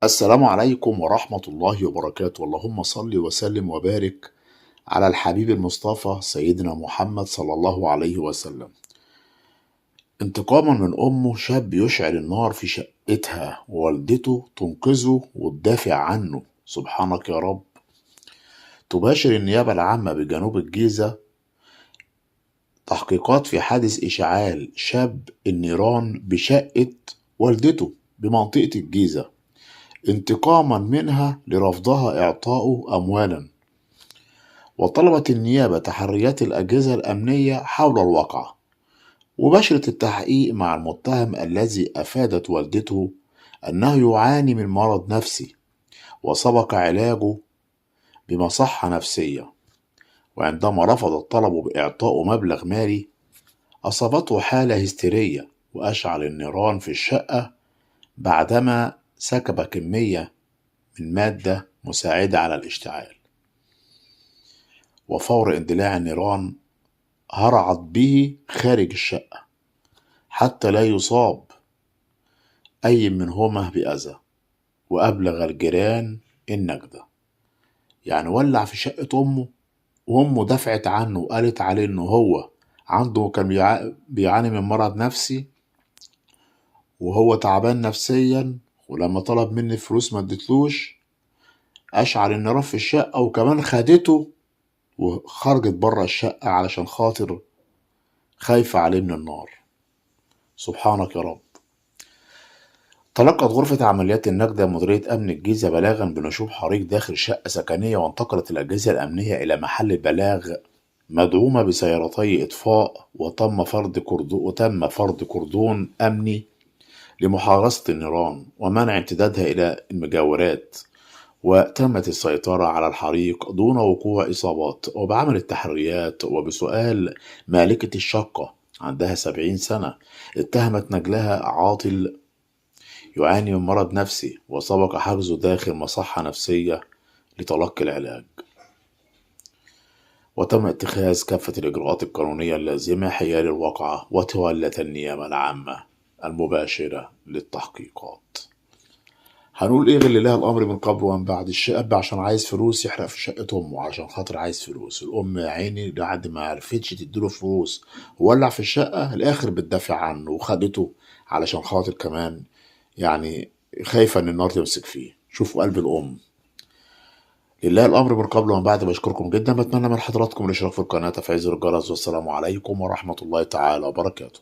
السلام عليكم ورحمة الله وبركاته. اللهم صل وسلم وبارك على الحبيب المصطفى سيدنا محمد صلى الله عليه وسلم. انتقاما من أمه، شاب يشعل النار في شقتها ووالدته تنقذه وتدافع عنه. سبحانك يا رب. تباشر النيابة العامة بجنوب الجيزة تحقيقات في حادث إشعال شاب النيران بشقة والدته بمنطقة الجيزة، انتقاما منها لرفضها إعطاؤه أموالا. وطلبت النيابة تحريات الأجهزة الأمنية حول الواقعة، وبشرت التحقيق مع المتهم الذي أفادت والدته أنه يعاني من مرض نفسي وسبق علاجه بمصحة نفسية، وعندما رفض الطلب بإعطائه مبلغ مالي أصابته حالة هستيرية وأشعل النيران في الشقة بعدما سكب كمية من مادة مساعدة على الاشتعال. وفور اندلاع النيران هرعت به خارج الشقة حتى لا يصاب أي منهما بأذى، وأبلغ الجيران النجدة. يعني ولع في شقة أمه، وأمه دفعت عنه وقالت عليه إنه هو عنده كان بيعاني من مرض نفسي وهو تعبان نفسيا، ولما طلب مني فلوس ما اديتلوش، أشعل النيران في الشقة وكمان خدته وخرجت بره الشقة علشان خاطر خايفة عليه من النار. سبحانك يا رب. تلقت غرفة عمليات النجدة مديرية أمن الجيزة بلاغا بنشوب حريق داخل شقة سكنية، وانتقلت الأجهزة الأمنية إلى محل البلاغ مدعومة بسيارتي إطفاء، وتم فرض كردون أمني لمحارسة النيران ومنع امتدادها إلى المجاورات، وتمت السيطرة على الحريق دون وقوع إصابات. وبعمل التحريات وبسؤال مالكة الشقة عندها 70 سنة، اتهمت نجلها عاطل يعاني من مرض نفسي وسبق حجزه داخل مصحة نفسية لتلقي العلاج، وتم اتخاذ كافة الإجراءات القانونية اللازمة حيال الواقعة. وتولت النيابة العامة المباشرة للتحقيقات. هنقول ايه اللي لها الامر من قبل ومن بعد؟ الشاب عشان عايز فلوس يحرق في شقة امه عشان خاطر عايز فلوس. الام يا عيني بعد ما عرفتش تديله فلوس ولع في الشقة، الاخر بتدافع عنه وخدته علشان خاطر كمان يعني خايفة ان النار تمسك فيه. شوفوا قلب الام. لله الامر من قبل ومن بعد. بشكركم جدا، بتمنى من حضراتكم الاشتراك في القناة، تفعيل زر الجرس، والسلام عليكم ورحمة الله تعالى وبركاته.